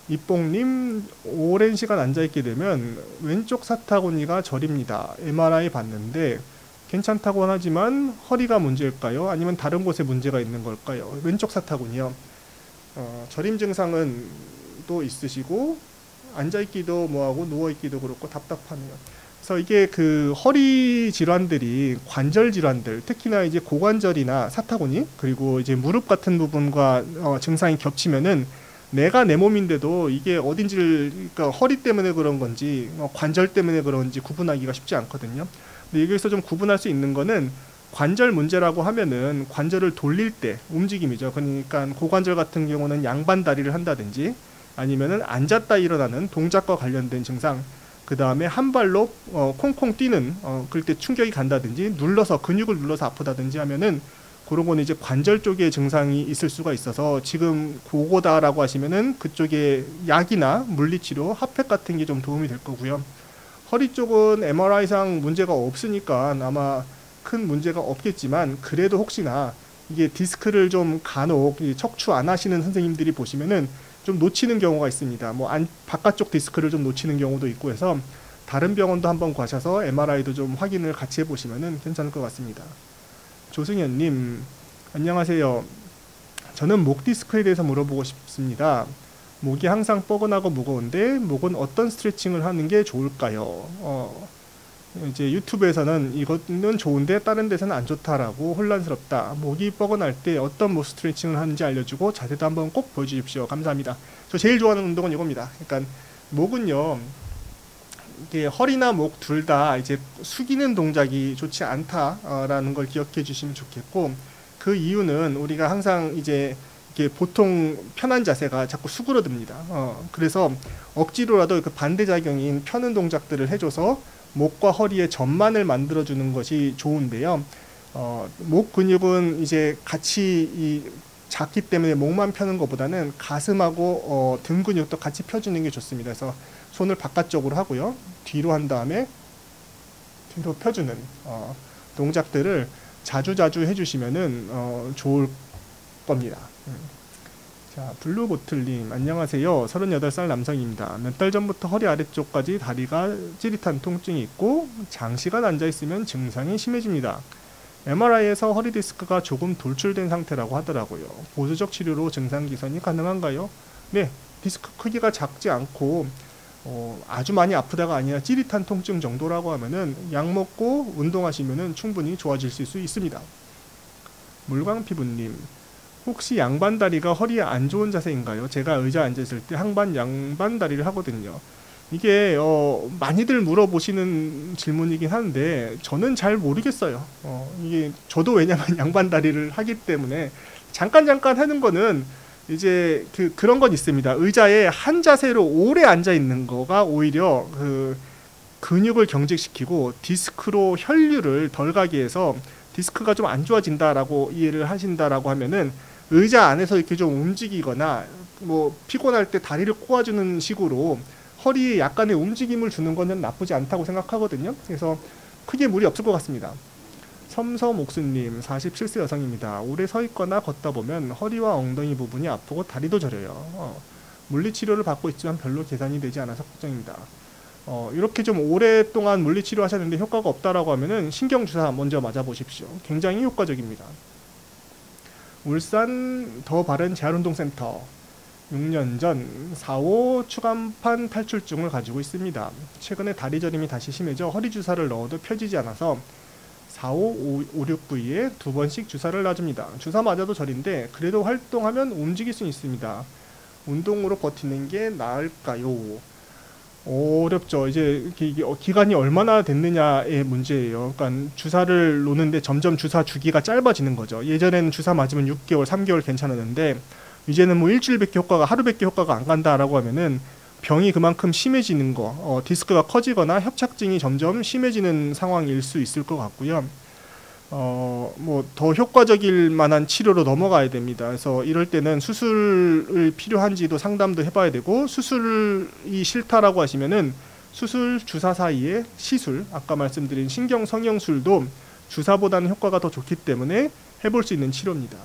이뽕님, 오랜 시간 앉아있게 되면 왼쪽 사타구니가 저립니다. MRI 봤는데 괜찮다고 하지만 허리가 문제일까요? 아니면 다른 곳에 문제가 있는 걸까요? 왼쪽 사타구니요. 저림 증상은 또 있으시고 앉아있기도 뭐하고 누워있기도 그렇고 답답하네요. 그래서 이게 그 허리 질환들이 관절 질환들, 특히나 이제 고관절이나 사타구니 그리고 이제 무릎 같은 부분과 증상이 겹치면은 내가 내 몸인데도 이게 어딘지를, 그러니까 허리 때문에 그런 건지 관절 때문에 그런지 구분하기가 쉽지 않거든요. 근데 여기서 좀 구분할 수 있는 거는 관절 문제라고 하면은 관절을 돌릴 때 움직임이죠. 그러니까 고관절 같은 경우는 양반 다리를 한다든지 아니면은 앉았다 일어나는 동작과 관련된 증상, 그 다음에 한 발로 콩콩 뛰는 그럴 때 충격이 간다든지 눌러서 근육을 눌러서 아프다든지 하면은 그런 거는 이제 관절 쪽에 증상이 있을 수가 있어서 지금 그거다라고 하시면은 그쪽에 약이나 물리치료, 핫팩 같은 게 좀 도움이 될 거고요. 허리 쪽은 MRI상 문제가 없으니까 아마 큰 문제가 없겠지만 그래도 혹시나 이게 디스크를 좀 간혹 척추 안 하시는 선생님들이 보시면은 좀 놓치는 경우가 있습니다. 뭐 바깥쪽 디스크를 좀 놓치는 경우도 있고 해서 다른 병원도 한번 가셔서 MRI도 좀 확인을 같이 해보시면은 괜찮을 것 같습니다. 조승현님, 안녕하세요. 저는 목 디스크에 대해서 물어보고 싶습니다. 목이 항상 뻐근하고 무거운데 목은 어떤 스트레칭을 하는 게 좋을까요? 이제 유튜브에서는 이거는 좋은데 다른 데서는 안 좋다라고 혼란스럽다. 목이 뻐근할 때 어떤 목 스트레칭을 하는지 알려주고 자세도 한번 꼭 보여주십시오. 감사합니다. 저 제일 좋아하는 운동은 이겁니다. 그러니까 목은요, 이게 허리나 목 둘 다 이제 숙이는 동작이 좋지 않다라는 걸 기억해 주시면 좋겠고, 그 이유는 우리가 항상 이제 이게 보통 편한 자세가 자꾸 수그러듭니다. 그래서 억지로라도 그 반대작용인 펴는 동작들을 해줘서 목과 허리의 전만을 만들어주는 것이 좋은데요. 목 근육은 이제 같이 작기 때문에 목만 펴는 것보다는 가슴하고 등 근육도 같이 펴주는 게 좋습니다. 그래서 손을 바깥쪽으로 하고요. 뒤로 한 다음에 뒤로 펴주는 동작들을 자주자주 해주시면은 좋을 겁니다. 자, 블루보틀님, 안녕하세요. 38살 남성입니다. 몇 달 전부터 허리 아래쪽까지 다리가 찌릿한 통증이 있고 장시간 앉아있으면 증상이 심해집니다. MRI에서 허리 디스크가 조금 돌출된 상태라고 하더라고요. 보수적 치료로 증상 개선이 가능한가요? 네, 디스크 크기가 작지 않고 아주 많이 아프다가 아니라 찌릿한 통증 정도라고 하면은 약 먹고 운동하시면은 충분히 좋아질 수 있습니다. 물광피부님, 혹시 양반다리가 허리에 안 좋은 자세인가요? 제가 의자에 앉았을 때 항반 양반다리를 하거든요. 이게 많이들 물어보시는 질문이긴 한데 저는 잘 모르겠어요. 이게 저도 왜냐면 양반다리를 하기 때문에 잠깐 하는 거는 이제 그런 건 있습니다. 의자에 한 자세로 오래 앉아 있는 거가 오히려 그 근육을 경직시키고 디스크로 혈류를 덜 가게 해서 디스크가 좀 안 좋아진다라고 이해를 하신다라고 하면은 의자 안에서 이렇게 좀 움직이거나 뭐 피곤할 때 다리를 꼬아주는 식으로 허리에 약간의 움직임을 주는 거는 나쁘지 않다고 생각하거든요. 그래서 크게 무리 없을 것 같습니다. 섬섬옥수님, 47세 여성입니다. 오래 서 있거나 걷다 보면 허리와 엉덩이 부분이 아프고 다리도 저려요. 물리치료를 받고 있지만 별로 개선이 되지 않아서 걱정입니다. 이렇게 좀 오랫동안 물리치료 하셨는데 효과가 없다라고 하면은 신경주사 먼저 맞아보십시오. 굉장히 효과적입니다. 울산 더 바른 재활운동센터, 6년 전 4.5 추간판 탈출증을 가지고 있습니다. 최근에 다리 저림이 다시 심해져 허리 주사를 넣어도 펴지지 않아서 4.5, 5,6 부위에 2번씩 주사를 놔줍니다. 주사 맞아도 저린데 그래도 활동하면 움직일 수 있습니다. 운동으로 버티는 게 나을까요? 어렵죠. 이제 기간이 얼마나 됐느냐의 문제예요. 그러니까 주사를 놓는데 점점 주사 주기가 짧아지는 거죠. 예전에는 주사 맞으면 6개월, 3개월 괜찮았는데 이제는 뭐 일주일밖에 효과가, 하루밖에 효과가 안 간다라고 하면은 병이 그만큼 심해지는 거, 디스크가 커지거나 협착증이 점점 심해지는 상황일 수 있을 것 같고요. 뭐 더 효과적일 만한 치료로 넘어가야 됩니다. 그래서 이럴 때는 수술을 필요한지도 상담도 해봐야 되고, 수술이 싫다라고 하시면은 수술 주사 사이에 시술, 아까 말씀드린 신경 성형술도 주사보다는 효과가 더 좋기 때문에 해볼 수 있는 치료입니다.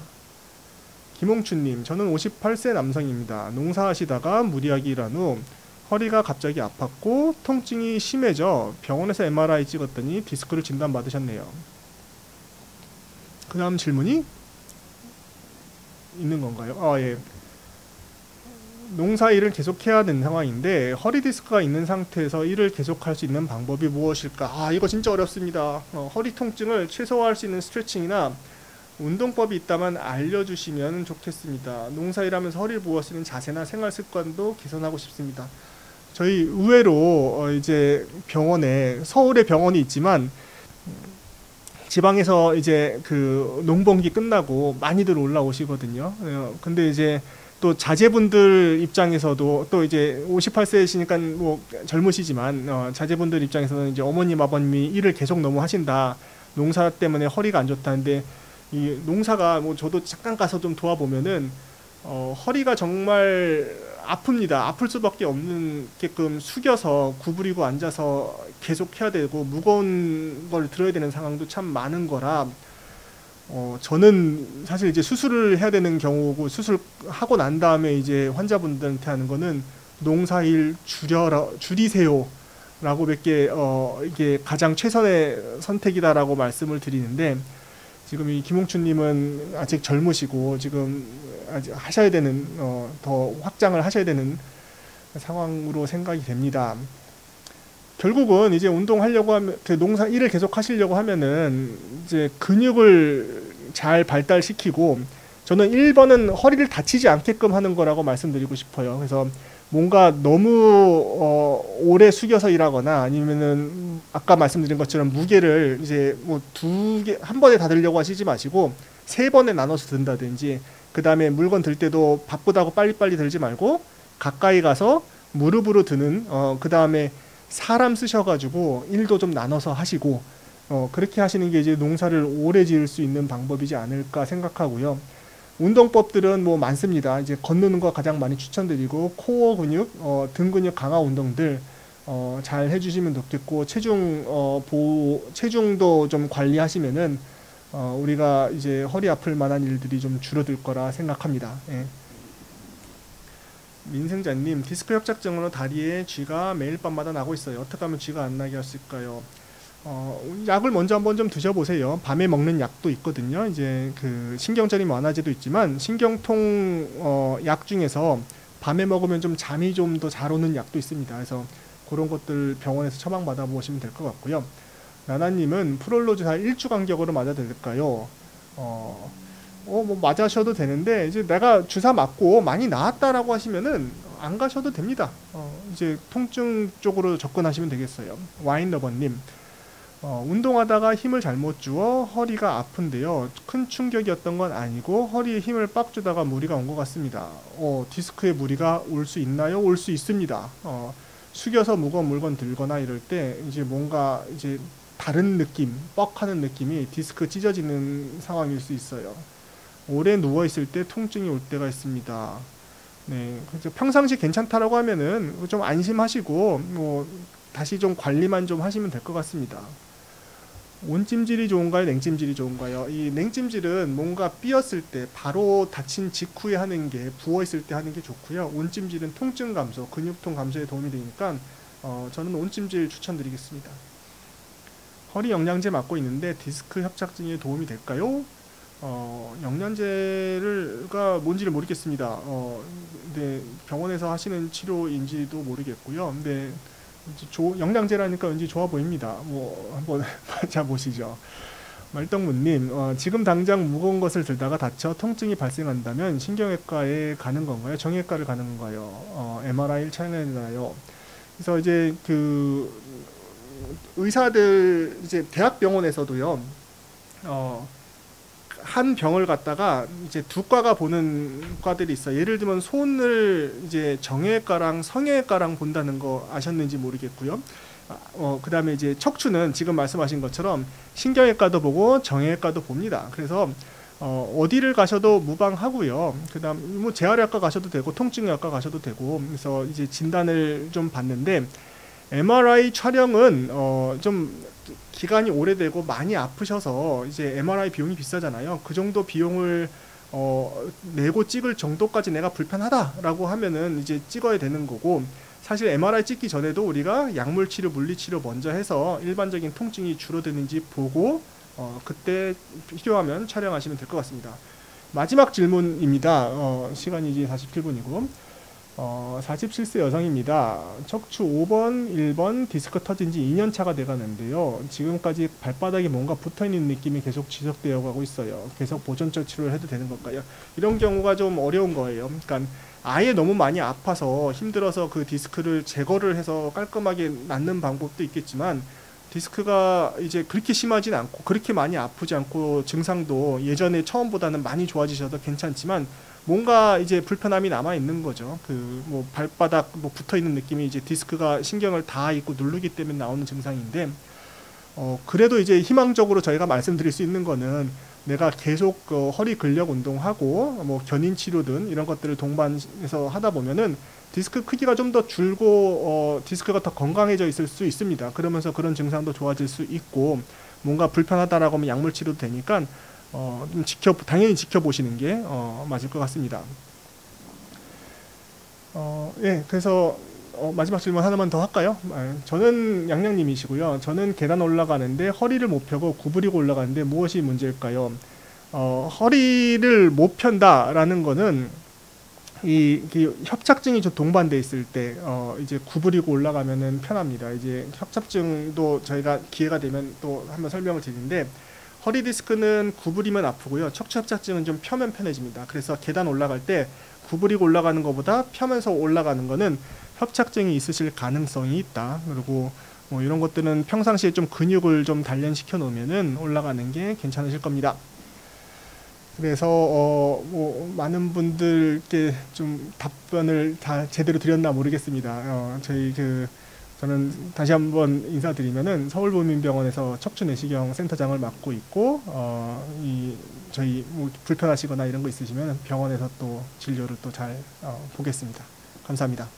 김홍춘님, 저는 58세 남성입니다. 농사하시다가 무리하게 일한 후 허리가 갑자기 아팠고 통증이 심해져 병원에서 MRI 찍었더니 디스크를 진단받으셨네요. 그 다음 질문이 있는 건가요? 예. 농사 일을 계속해야 되는 상황인데 허리 디스크가 있는 상태에서 일을 계속할 수 있는 방법이 무엇일까? 이거 진짜 어렵습니다. 허리 통증을 최소화할 수 있는 스트레칭이나 운동법이 있다면 알려주시면 좋겠습니다. 농사 일하면서 허리를 부어 쓰는 자세나 생활 습관도 개선하고 싶습니다. 저희 의외로 이제 병원에 서울에 병원이 있지만 지방에서 이제 그 농번기 끝나고 많이들 올라오시거든요. 근데 이제 또 자제분들 입장에서도 또 이제 58세시니까 뭐 젊으시지만 자제분들 입장에서는 이제 어머님 아버님이 일을 계속 너무 하신다, 농사 때문에 허리가 안 좋다는데 이 농사가 뭐 저도 잠깐 가서 좀 도와보면은 허리가 정말 아픕니다. 아플 수밖에 없는 게끔 숙여서 구부리고 앉아서 계속 해야 되고 무거운 걸 들어야 되는 상황도 참 많은 거라 저는 사실 이제 수술을 해야 되는 경우고 수술하고 난 다음에 이제 환자분들한테 하는 거는 농사일 줄이세요 라고 밖에 이게 가장 최선의 선택이다라고 말씀을 드리는데, 지금 이 김홍춘님은 아직 젊으시고 지금 아직 하셔야 되는 더 확장을 하셔야 되는 상황으로 생각이 됩니다. 결국은 이제 운동하려고 하면 그 농사 일을 계속 하시려고 하면은 이제 근육을 잘 발달시키고, 저는 1번은 허리를 다치지 않게끔 하는 거라고 말씀드리고 싶어요. 그래서 뭔가 너무 오래 숙여서 일하거나 아니면은 아까 말씀드린 것처럼 무게를 이제 뭐 한 번에 다 들려고 하시지 마시고 3번에 나눠서 든다든지, 그 다음에 물건 들 때도 바쁘다고 빨리빨리 들지 말고 가까이 가서 무릎으로 드는 그 다음에 사람 쓰셔가지고 일도 좀 나눠서 하시고 그렇게 하시는 게 이제 농사를 오래 지을 수 있는 방법이지 않을까 생각하고요. 운동법들은 뭐 많습니다. 이제 걷는 거 가장 많이 추천드리고 코어 근육, 등 근육 강화 운동들 잘 해주시면 좋겠고, 체중도 좀 관리하시면은 우리가 이제 허리 아플 만한 일들이 좀 줄어들 거라 생각합니다. 예. 민생자님, 디스크 협착증으로 다리에 쥐가 매일 밤마다 나고 있어요. 어떻게 하면 쥐가 안 나게 할까요? 약을 먼저 한번 좀 드셔보세요. 밤에 먹는 약도 있거든요. 이제 그 신경절임 완화제도 있지만 신경통 약 중에서 밤에 먹으면 좀 잠이 좀 더 잘 오는 약도 있습니다. 그래서 그런 것들 병원에서 처방 받아 보시면 될 것 같고요. 나나님은 프롤로즈사 1주 간격으로 맞아도 될까요? 뭐 맞으셔도 되는데 이제 내가 주사 맞고 많이 나았다라고 하시면은 안 가셔도 됩니다. 이제 통증 쪽으로 접근하시면 되겠어요. 와인러버님, 운동하다가 힘을 잘못 주어 허리가 아픈데요. 큰 충격이었던 건 아니고 허리에 힘을 빡 주다가 무리가 온 것 같습니다. 디스크에 무리가 올 수 있나요? 올 수 있습니다. 숙여서 무거운 물건 들거나 이럴 때 이제 뭔가 이제 다른 느낌, 뻑하는 느낌이 디스크 찢어지는 상황일 수 있어요. 오래 누워 있을 때 통증이 올 때가 있습니다. 네, 평상시 괜찮다라고 하면은 좀 안심하시고 뭐 다시 좀 관리만 좀 하시면 될 것 같습니다. 온찜질이 좋은가요? 냉찜질이 좋은가요? 이 냉찜질은 뭔가 삐었을 때 바로 다친 직후에 하는 게, 부어있을 때 하는 게 좋고요. 온찜질은 통증 감소, 근육통 감소에 도움이 되니까 저는 온찜질 추천드리겠습니다. 허리 영양제 맞고 있는데 디스크 협착증에 도움이 될까요? 영양제가 뭔지를 모르겠습니다. 근데 병원에서 하시는 치료인지도 모르겠고요. 근데 영양제라니까 왠지 좋아 보입니다. 뭐 한번 맞아보시죠. 말떡무님, 지금 당장 무거운 것을 들다가 다쳐 통증이 발생한다면 신경외과에 가는 건가요? 정형외과를 가는 건가요? MRI를 촬영해야 되나요? 그래서 이제 그 의사들 이제 대학병원에서도요, 한 병을 갖다가 이제 두 과가 보는 과들이 있어요. 예를 들면 손을 이제 정형외과랑 성형외과랑 본다는 거 아셨는지 모르겠고요. 그 다음에 이제 척추는 지금 말씀하신 것처럼 신경외과도 보고 정형외과도 봅니다. 그래서 어디를 가셔도 무방하고요. 그 다음 뭐 재활의학과 가셔도 되고 통증의학과 가셔도 되고, 그래서 이제 진단을 좀 받는데 MRI 촬영은 좀 기간이 오래되고 많이 아프셔서 이제 MRI 비용이 비싸잖아요. 그 정도 비용을 내고 찍을 정도까지 내가 불편하다라고 하면은 이제 찍어야 되는 거고, 사실 MRI 찍기 전에도 우리가 약물 치료, 물리 치료 먼저 해서 일반적인 통증이 줄어드는지 보고 그때 필요하면 촬영하시면 될 것 같습니다. 마지막 질문입니다. 시간이 이제 47분이고 47세 여성입니다. 척추 5번, 1번 디스크 터진 지 2년 차가 돼가는데요. 지금까지 발바닥에 뭔가 붙어있는 느낌이 계속 지속되어 가고 있어요. 계속 보존적 치료를 해도 되는 걸까요? 이런 경우가 좀 어려운 거예요. 그러니까 아예 너무 많이 아파서 힘들어서 그 디스크를 제거를 해서 깔끔하게 낫는 방법도 있겠지만, 디스크가 이제 그렇게 심하진 않고 그렇게 많이 아프지 않고 증상도 예전에 처음보다는 많이 좋아지셔도 괜찮지만 뭔가 이제 불편함이 남아 있는 거죠. 그 뭐 발바닥 뭐 붙어 있는 느낌이 이제 디스크가 신경을 다 입고 누르기 때문에 나오는 증상인데, 그래도 이제 희망적으로 저희가 말씀드릴 수 있는 거는 내가 계속 허리 근력 운동하고 뭐 견인 치료든 이런 것들을 동반해서 하다 보면은 디스크 크기가 좀 더 줄고 디스크가 더 건강해져 있을 수 있습니다. 그러면서 그런 증상도 좋아질 수 있고, 뭔가 불편하다라고 하면 약물 치료도 되니까 좀 당연히 지켜보시는 게 맞을 것 같습니다. 예, 그래서 마지막 질문 하나만 더 할까요? 저는 양양님이시고요. 저는 계단 올라가는데 허리를 못 펴고 구부리고 올라가는데 무엇이 문제일까요? 허리를 못 편다라는 거는 이 협착증이 좀 동반돼 있을 때 이제 구부리고 올라가면은 편합니다. 이제 협착증도 저희가 기회가 되면 또 한번 설명을 드리는데, 허리 디스크는 구부리면 아프고요. 척추 협착증은 좀 펴면 편해집니다. 그래서 계단 올라갈 때 구부리고 올라가는 것보다 펴면서 올라가는 거는 협착증이 있으실 가능성이 있다. 그리고 뭐 이런 것들은 평상시에 좀 근육을 좀 단련시켜 놓으면은 올라가는 게 괜찮으실 겁니다. 그래서 뭐 많은 분들께 좀 답변을 다 제대로 드렸나 모르겠습니다. 저는 다시 한번 인사드리면은 서울부민병원에서 척추내시경 센터장을 맡고 있고, 저희 뭐 불편하시거나 이런 거 있으시면 병원에서 또 진료를 또 잘 보겠습니다. 감사합니다.